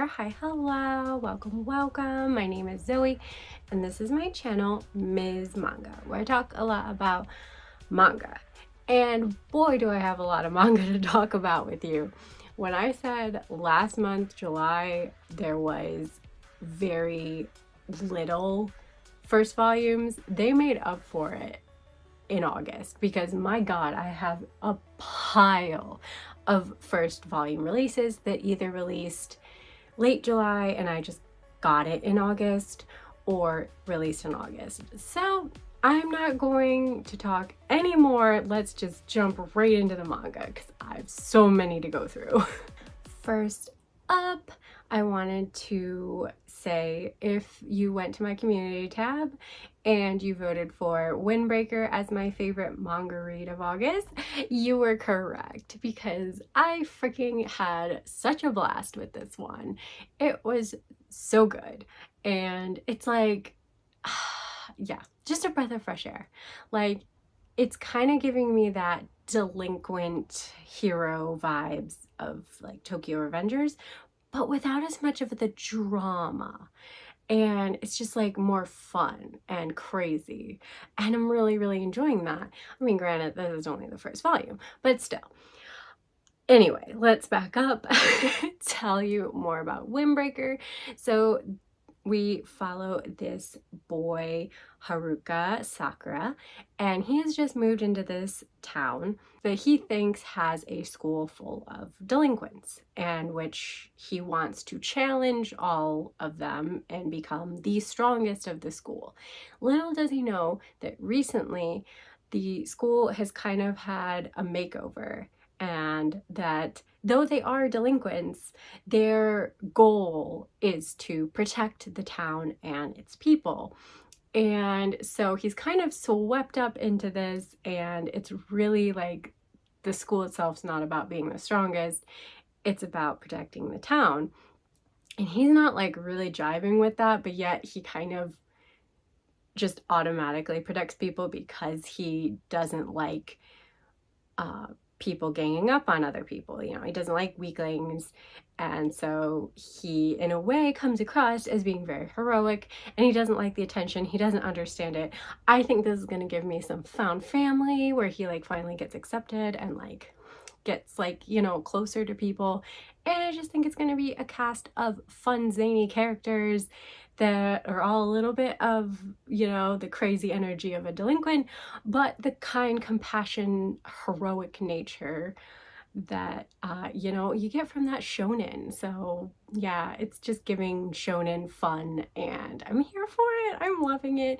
HEARTGEAR. Hi, hello, welcome. My name is Zoe, and this is my channel, Ms. Manga, where I talk a lot about manga. And boy, do I have a lot of manga to talk about with you. When I said last month, July, there was very little first volumes, they made up for it in August because my god, I have a pile of first volume releases that either released late July and I just got it in August, or released in August. So I'm not going to talk anymore. Let's just jump right into the manga because I have so many to go through. First up, I wanted to say, if you went to my community tab and you voted for Windbreaker as my favorite manga read of August, you were correct because I freaking had such a blast with this one. It was so good, and it's like, yeah, just a breath of fresh air. Like, it's kind of giving me that delinquent hero vibes of like Tokyo Revengers, but without as much of the drama. And it's just like more fun and crazy. And I'm really enjoying that. I mean, granted, this is only the first volume, but still. Anyway, let's back up, tell you more about Windbreaker. So we follow this boy, Haruka Sakura, and he has just moved into this town that he thinks has a school full of delinquents, and which he wants to challenge all of them and become the strongest of the school. Little does he know that recently the school has kind of had a makeover, and that though they are delinquents, their goal is to protect the town and its people. And so he's kind of swept up into this, and it's really like the school itself's not about being the strongest, it's about protecting the town. And he's not like really jiving with that, but yet he kind of just automatically protects people because he doesn't like people ganging up on other people. You know, he doesn't like weaklings, and so he in a way comes across as being very heroic, and he doesn't like the attention, he doesn't understand it. I think this is going to give me some found family where he like finally gets accepted and like gets like, you know, closer to people. And I just think it's going to be a cast of fun zany characters that are all a little bit of, you know, the crazy energy of a delinquent, but the kind, compassion, heroic nature that you know, you get from that shonen. So yeah, it's just giving shonen fun, and I'm here for it. I'm loving it.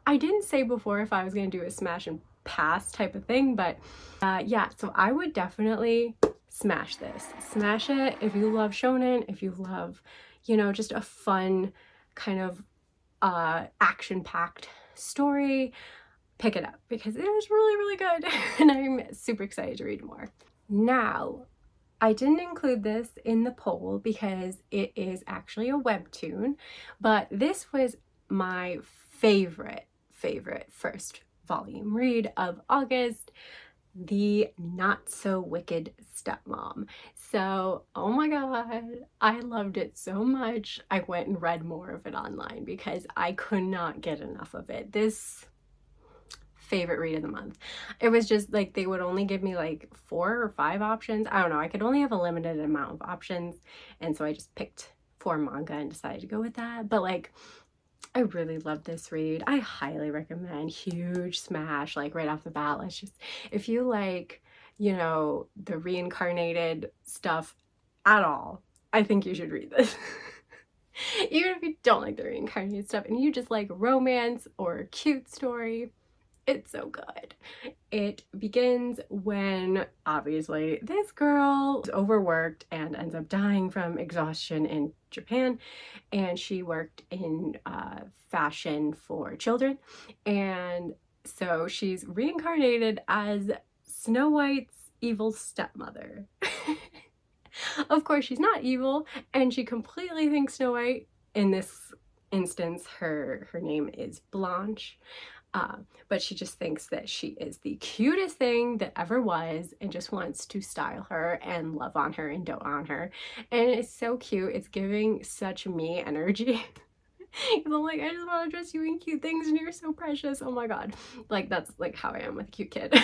I didn't say before if I was going to do a smash and pass type of thing, but yeah, so I would definitely smash this. Smash it if you love shonen, if you love, you know, just a fun kind of action-packed story. Pick it up because it was really good and I'm super excited to read more. Now, I didn't include this in the poll because it is actually a webtoon, but this was my favorite first volume read of August, The Not So Wicked Stepmom. So, oh my god, I loved it so much. I went and read more of it online because I could not get enough of it. This favorite read of the month. It was just like they would only give me like 4 or 5 options. I don't know, I could only have a limited amount of options, and so I just picked 4 manga and decided to go with that. But like, I really love this read. I highly recommend. Huge smash, like right off the bat. Let's just, if you like, you know, the reincarnated stuff at all, I think you should read this. Even if you don't like the reincarnated stuff and you just like romance or a cute story, it's so good. It begins when obviously this girl is overworked and ends up dying from exhaustion in Japan, and she worked in fashion for children, and so she's reincarnated as Snow White's evil stepmother. Of course she's not evil, and she completely thinks Snow White, in this instance her name is Blanche, But she just thinks that she is the cutest thing that ever was and just wants to style her and love on her and dote on her. And it's so cute. It's giving such me energy. Because I'm like, I just want to dress you in cute things and you're so precious. Oh my god. Like, that's like how I am with a cute kid.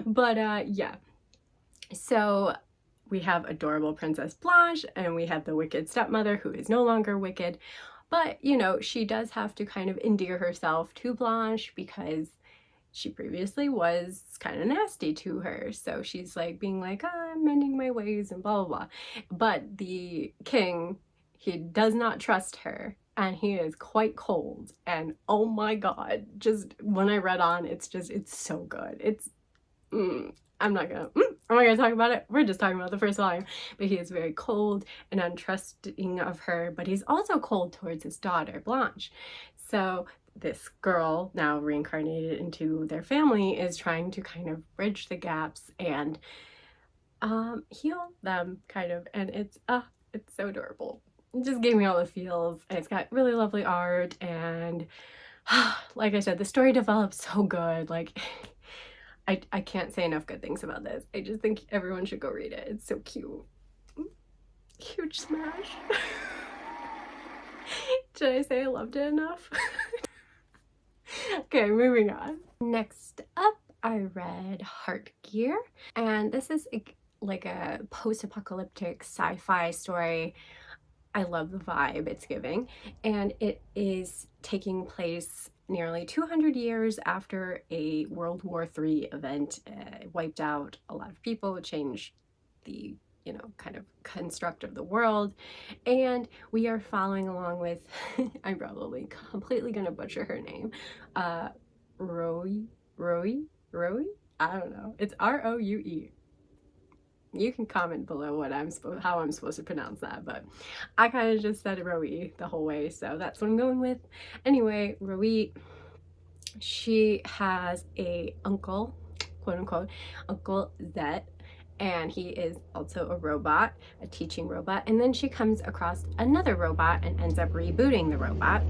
But yeah. So we have adorable Princess Blanche and we have the wicked stepmother who is no longer wicked. But, you know, she does have to kind of endear herself to Blanche because she previously was kind of nasty to her. So she's like being like, oh, I'm mending my ways and blah, blah, blah. But the king, he does not trust her and he is quite cold. And oh my god, just when I read on, it's so good. It's, I'm not gonna talk about it. We're just talking about the first volume. But he is very cold and untrusting of her, but he's also cold towards his daughter, Blanche. So this girl, now reincarnated into their family, is trying to kind of bridge the gaps and heal them, kind of. And it's so adorable. It just gave me all the feels. And it's got really lovely art, and like I said, the story develops so good. Like, I can't say enough good things about this. I just think everyone should go read it. It's so cute. Huge smash. Did I say I loved it enough? Okay, moving on. Next up, I read HEARTGEAR, and this is like a post-apocalyptic sci-fi story. I love the vibe it's giving, and it is taking place nearly 200 years after a World War III event wiped out a lot of people, changed the, you know, kind of construct of the world. And we are following along with, I'm probably completely gonna butcher her name, Rowie? I don't know. It's R-O-U-E. You can comment below what how I'm supposed to pronounce that, but I kind of just said Rowie the whole way, so that's what I'm going with. Anyway, Rowie, she has a uncle, quote unquote, Uncle Zet, and he is also a robot, a teaching robot. And then she comes across another robot and ends up rebooting the robot.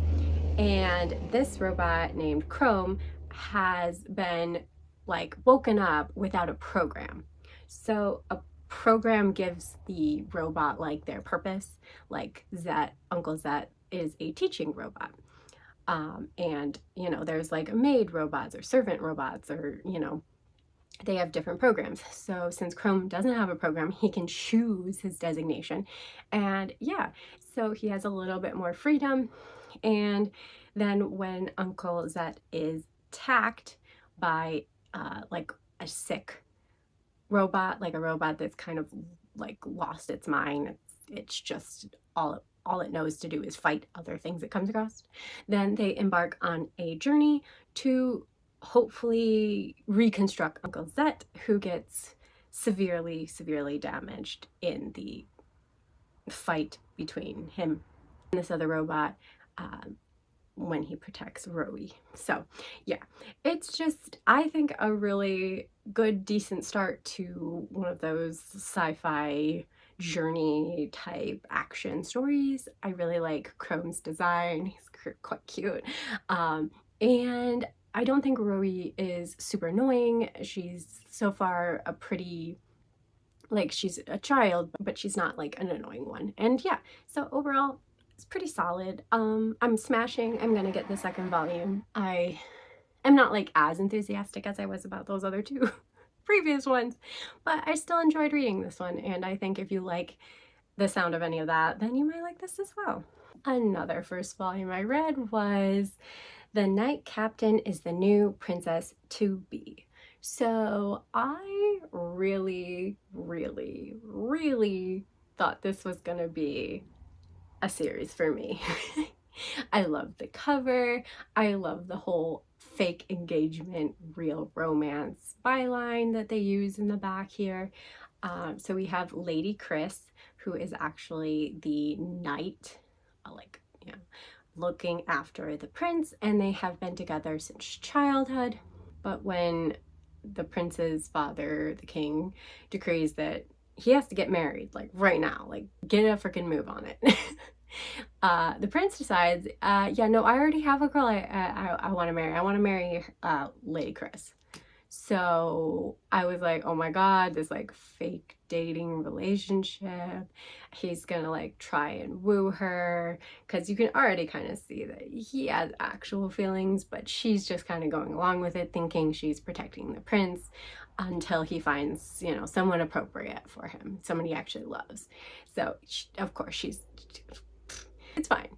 And this robot named Chrome has been like woken up without a program. So a program gives the robot like their purpose. Like Zet, Uncle Zet is a teaching robot. And, you know, there's like maid robots or servant robots, or, you know, they have different programs. So since Chrome doesn't have a program, he can choose his designation. And yeah, so he has a little bit more freedom. And then when Uncle Zet is attacked by like a sick robot, like a robot that's kind of like lost its mind, it's just all it knows to do is fight other things it comes across, then they embark on a journey to hopefully reconstruct Uncle Zet, who gets severely damaged in the fight between him and this other robot when he protects Rowie. So yeah, it's just, I think, a really good, decent start to one of those sci-fi journey type action stories. I really like Chrome's design. He's quite cute. And I don't think Rowie is super annoying. She's so far a pretty, like, she's a child, but she's not like an annoying one. And yeah, so overall, it's pretty solid. I'm smashing. I'm gonna get the second volume. I am not like as enthusiastic as I was about those other two previous ones, but I still enjoyed reading this one, and I think if you like the sound of any of that, then you might like this as well. Another first volume I read was The Knight Captain is the New Princess to Be. So I really thought this was gonna be a series for me. I love the cover. I love the whole fake engagement, real romance byline that they use in the back here. So we have Lady Chris, who is actually the knight, like, you know, looking after the prince, and they have been together since childhood. But when the prince's father, the king, decrees that he has to get married, like right now, like get a freaking move on it. The prince decides, yeah, no, I already have a girl I want to marry. I want to marry Lady Chris. So I was like, oh my God, this like fake dating relationship. He's gonna like try and woo her, because you can already kind of see that he has actual feelings, but she's just kind of going along with it, thinking she's protecting the prince until he finds, you know, someone appropriate for him, someone he actually loves. So of course she's, it's fine.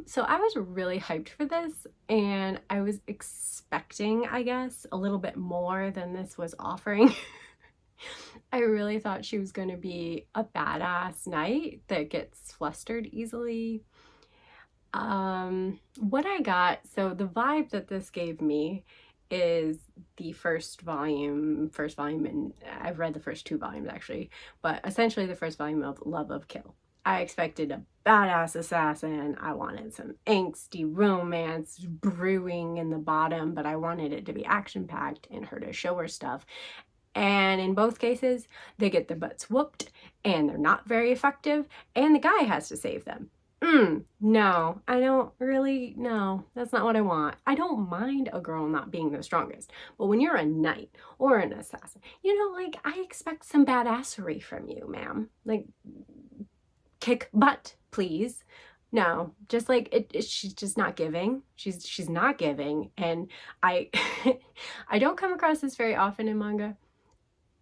So I was really hyped for this, and I was expecting, I guess, a little bit more than this was offering. I really thought she was going to be a badass knight that gets flustered easily. What I got, so the vibe that this gave me is the first volume, and I've read the first 2 volumes actually, but essentially the first volume of Love of Kill. I expected a badass assassin. I wanted some angsty romance brewing in the bottom, but I wanted it to be action-packed and her to show her stuff. And in both cases, they get their butts whooped, and they're not very effective, and the guy has to save them. No, I don't really, no, that's not what I want. I don't mind a girl not being the strongest, but when you're a knight or an assassin, you know, like, I expect some badassery from you, ma'am. Like, kick butt, please. No, just like she's just not giving. She's not giving, and I I don't come across this very often in manga,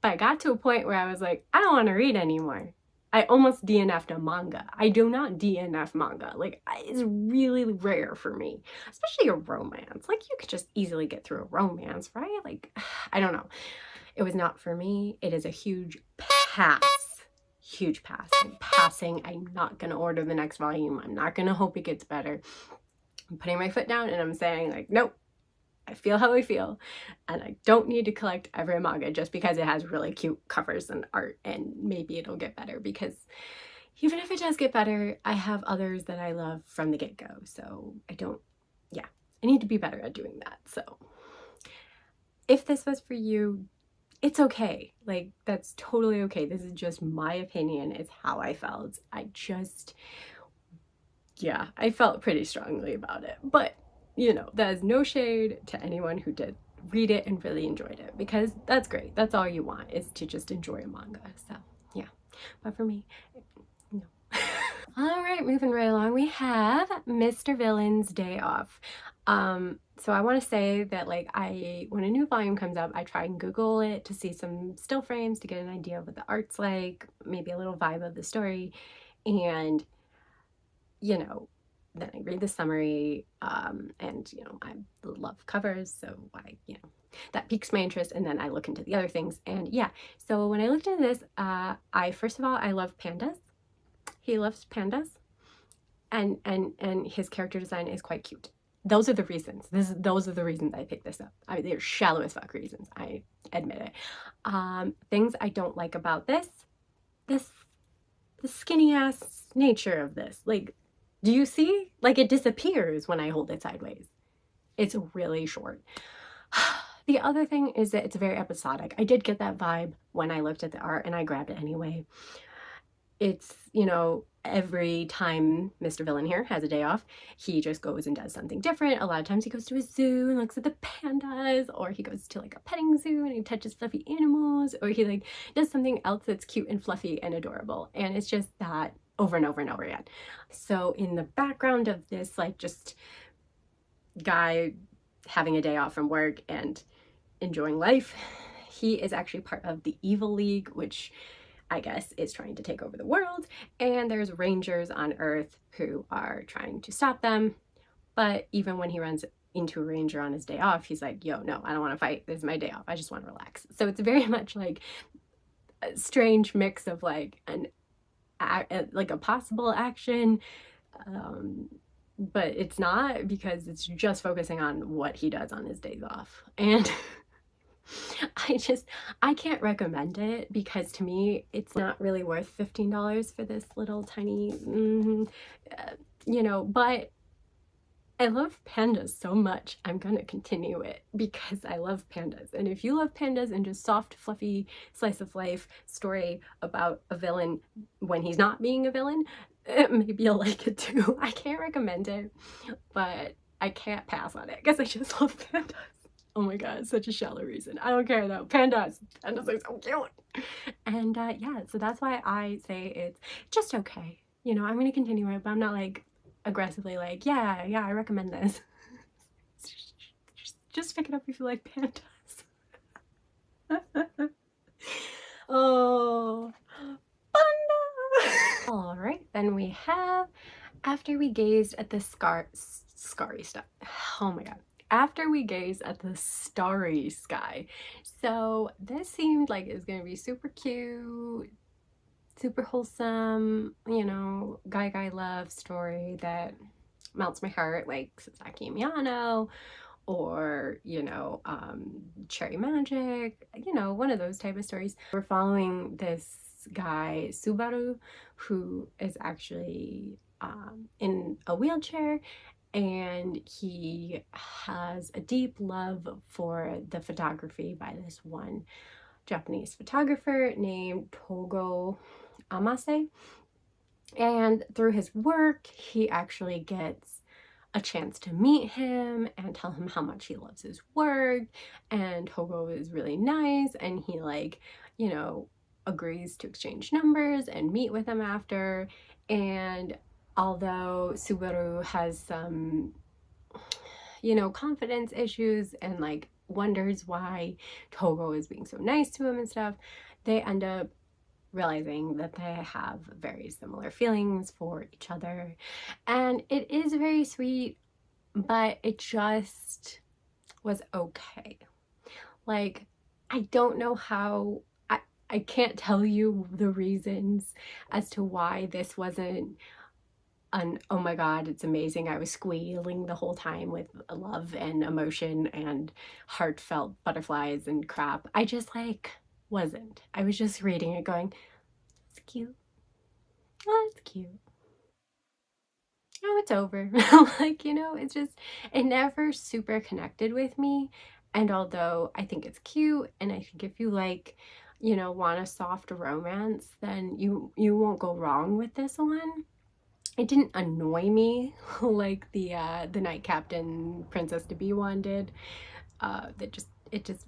but I got to a point where I was like, I don't want to read anymore. I almost DNF'd a manga. I do not DNF manga. Like, it's really rare for me, especially a romance. Like, you could just easily get through a romance, right? Like, I don't know. It was not for me. It is a huge pass. Huge pass. I'm passing. I'm not going to order the next volume. I'm not going to hope it gets better. I'm putting my foot down and I'm saying, like, nope. I feel how I feel, and I don't need to collect every manga just because it has really cute covers and art, and maybe it'll get better, because even if it does get better, I have others that I love from the get-go, so I need to be better at doing that. So if this was for you, it's okay. Like, that's totally okay. This is just my opinion. It's how I felt. I felt pretty strongly about it, but you know, that is no shade to anyone who did read it and really enjoyed it, because that's great. That's all you want, is to just enjoy a manga. So yeah, but for me, no. All right, moving right along, we have Mr. Villain's Day Off. So I want to say that, like, when a new volume comes up, I try and Google it to see some still frames to get an idea of what the art's like, maybe a little vibe of the story, and you know, then I read the summary, and you know, I love covers, so that piques my interest, and then I look into the other things. And yeah, so when I looked into this, first of all, I love pandas. He loves pandas, and his character design is quite cute. Those are the reasons. Those are the reasons I picked this up. I mean, they're shallow as fuck reasons, I admit it. Things I don't like about the skinny ass nature of this. Like, do you see? Like, it disappears when I hold it sideways. It's really short. The other thing is that it's very episodic. I did get that vibe when I looked at the art, and I grabbed it anyway. It's, you know, every time Mr. Villain here has a day off, he just goes and does something different. A lot of times he goes to a zoo and looks at the pandas, or he goes to like a petting zoo and he touches fluffy animals, or he like does something else that's cute and fluffy and adorable. And it's just that over and over and over again. So in the background of this, like, just guy having a day off from work and enjoying life, he is actually part of the Evil League, which I guess is trying to take over the world, and there's rangers on Earth who are trying to stop them. But even when he runs into a ranger on his day off, he's like, yo, no, I don't want to fight. This is my day off. I just want to relax. So it's very much like a strange mix of like a possible action, but it's not, because it's just focusing on what he does on his days off. And I can't recommend it, because to me it's not really worth $15 for this little tiny you know, but I love pandas so much, I'm gonna continue it because I love pandas. And if you love pandas and just soft, fluffy, slice of life story about a villain when he's not being a villain, maybe you'll like it too. I can't recommend it, but I can't pass on it because I just love pandas. Oh my god, such a shallow reason. I don't care though. Pandas. Pandas are so cute. And yeah, so that's why I say it's just okay. You know, I'm gonna continue it, but I'm not like aggressively like, yeah, I recommend this. Just pick it up if you like pandas. Oh, panda! Alright, then we have After We Gazed at the Scary stuff. Oh my god. After We Gazed at the Starry Sky. So this seemed like it was gonna be super cute, super wholesome, you know, guy love story that melts my heart, like Sasaki Miyano, or you know, Cherry Magic, you know, one of those type of stories. We're following this guy Subaru, who is actually in a wheelchair, and he has a deep love for the photography by this one Japanese photographer named Togo Amase. And through his work, he actually gets a chance to meet him and tell him how much he loves his work. And Togo is really nice, and he, like, you know, agrees to exchange numbers and meet with him after. And although Subaru has some, you know, confidence issues and like wonders why Togo is being so nice to him and stuff, they end up realizing that they have very similar feelings for each other. And it is very sweet, but it just was okay. Like, I don't know how, I can't tell you the reasons as to why this wasn't an oh my god, it's amazing. I was squealing the whole time with love and emotion and heartfelt butterflies and crap. I just like wasn't. I was just reading it going, it's cute. Oh, it's cute. Oh, it's over. Like, you know, it's just, it never super connected with me. And although I think it's cute, and I think if you like, you know, want a soft romance, then you won't go wrong with this one. It didn't annoy me like the Night Captain Princess to Be one did. It just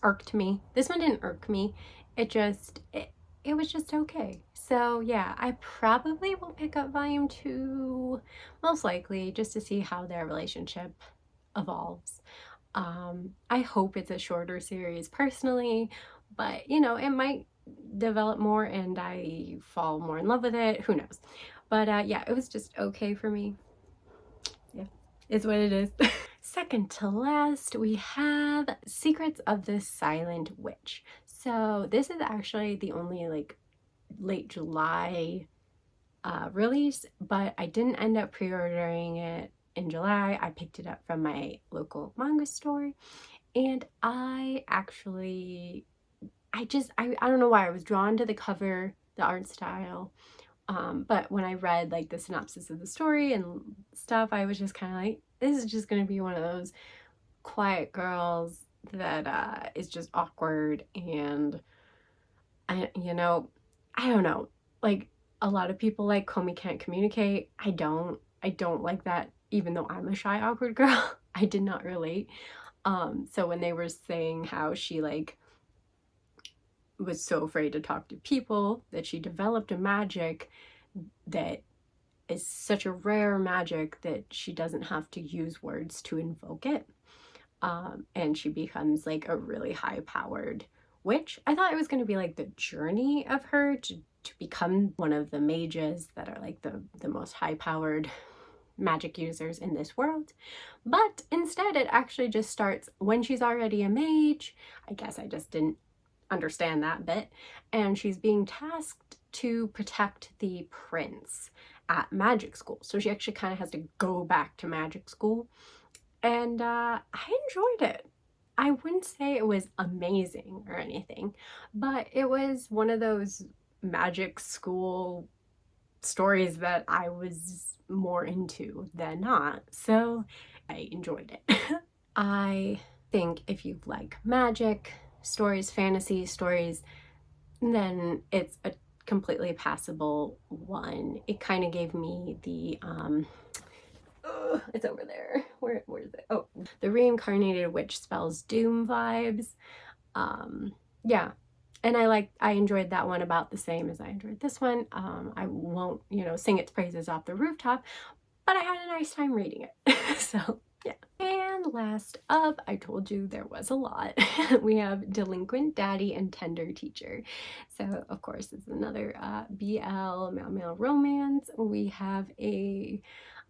irked me. This one didn't irk me. It was just okay. So yeah, I probably will pick up volume 2, most likely, just to see how their relationship evolves. I hope it's a shorter series personally, but you know, it might develop more and I fall more in love with it. Who knows? But yeah, it was just okay for me. Yeah, it's what it is. Second to last, we have Secrets of the Silent Witch. So this is actually the only like late July release, but I didn't end up pre-ordering it in July. I picked it up from my local manga store, and I actually, I don't know why I was drawn to the cover, the art style. But when I read like the synopsis of the story and stuff, I was just kind of like, this is just gonna be one of those quiet girls that is just awkward, and you know, I don't know, like a lot of people like Komi can't communicate. I don't like that, even though I'm a shy awkward girl. I did not relate. So when they were saying how she like was so afraid to talk to people that she developed a magic that is such a rare magic that she doesn't have to use words to invoke it. And she becomes like a really high powered witch. I thought it was going to be like the journey of her to become one of the mages that are like the most high powered magic users in this world. But instead it actually just starts when she's already a mage. I guess I just didn't understand that bit. And she's being tasked to protect the prince at magic school. So she actually kind of has to go back to magic school. And I enjoyed it. I wouldn't say it was amazing or anything, but it was one of those magic school stories that I was more into than not. So I enjoyed it. I think if you like magic stories, fantasy stories, then it's a completely passable one. It kind of gave me the it's over there. Where is it? Oh, the reincarnated witch spells doom vibes. Yeah. And I enjoyed that one about the same as I enjoyed this one. I won't, sing its praises off the rooftop, but I had a nice time reading it. So, yeah. And last up, I told you there was a lot. We have Delinquent Daddy and Tender Teacher. So, of course, it's another BL male romance. We have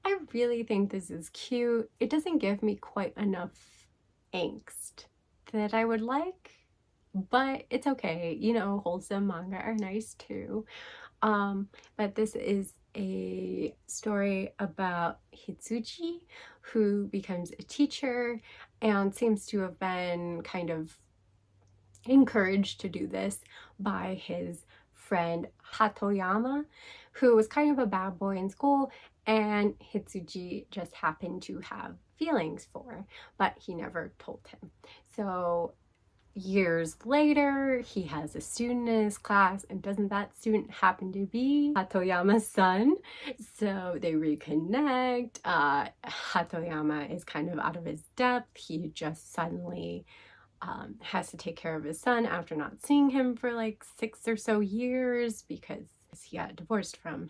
I really think this is cute. It doesn't give me quite enough angst that I would like, but it's okay. Wholesome manga are nice too. But this is a story about Hitsuji, who becomes a teacher and seems to have been kind of encouraged to do this by his friend Hatoyama, who was kind of a bad boy in school, and Hitsuji just happened to have feelings for, but he never told him. So years later, he has a student in his class, and doesn't that student happen to be Hatoyama's son? So they reconnect. Hatoyama is kind of out of his depth. He just suddenly has to take care of his son after not seeing him for like 6 or so years because he got divorced from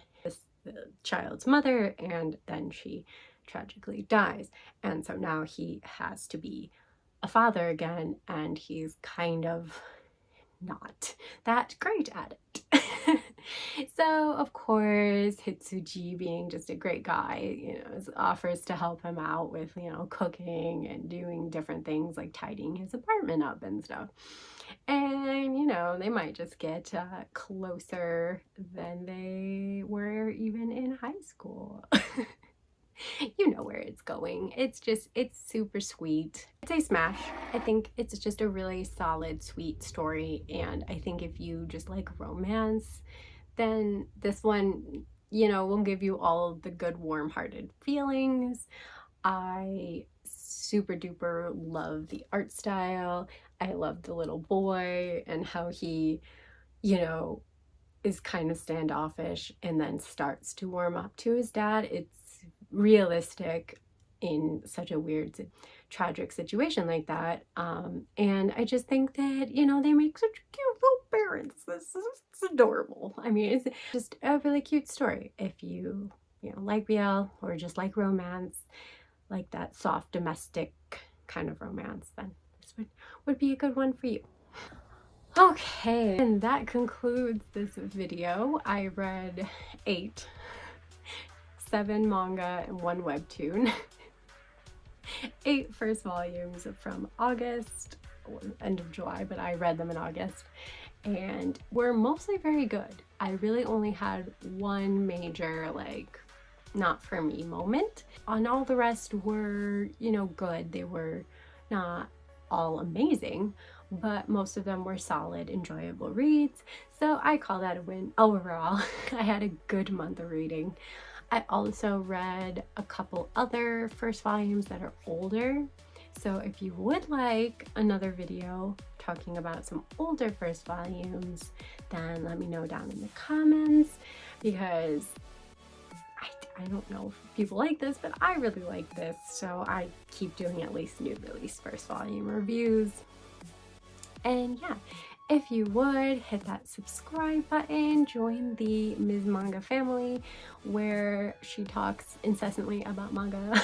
the child's mother, and then she tragically dies. And so now he has to be a father again, and he's kind of not that great at it. So of course Hitsuji, being just a great guy, offers to help him out with cooking and doing different things like tidying his apartment up and stuff. And they might just get closer than they were even in high school. You know where it's going. It's super sweet. It's a smash. I think it's just a really solid, sweet story. And I think if you just like romance, then this one, will give you all the good, warm-hearted feelings. I super duper love the art style. I love the little boy and how he, is kind of standoffish and then starts to warm up to his dad. It's realistic in such a weird, tragic situation like that. And I just think that, they make such cute little parents. It's adorable. I mean, it's just a really cute story. If you, like BL or just like romance, like that soft domestic kind of romance, then this would be a good one for you. Okay, and that concludes this video. I read 7 manga and 1 webtoon. 8 first volumes from August, or end of July, but I read them in August, and were mostly very good. I really only had one major, not for me moment. And all the rest were, good. They were not all amazing, but most of them were solid, enjoyable reads. So I call that a win overall. I had a good month of reading. I also read a couple other first volumes that are older. So if you would like another video talking about some older first volumes, then let me know down in the comments, because I don't know if people like this, but I really like this, so I keep doing at least new release first volume reviews. And yeah, if you would hit that subscribe button, join the Ms. Manga family, where she talks incessantly about manga.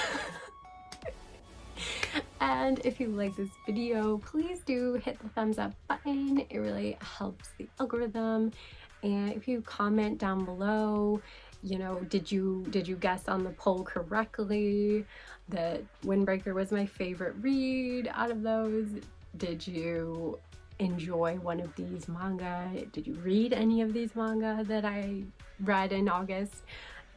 And if you like this video, please do hit the thumbs up button. It really helps the algorithm. And if you comment down below, did you guess on the poll correctly that Windbreaker was my favorite read out of those? Did you enjoy one of these manga? Did you read any of these manga that I read in August?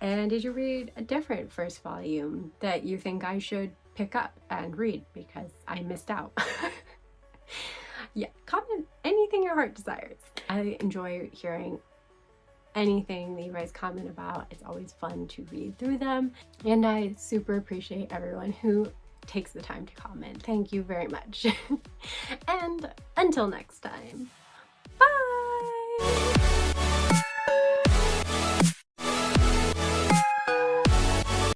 And did you read a different first volume that you think I should pick up and read because I missed out? Yeah, comment anything your heart desires. I enjoy hearing anything that you guys comment about. It's always fun to read through them, and I super appreciate everyone who takes the time to comment. Thank you very much. And until next time, bye!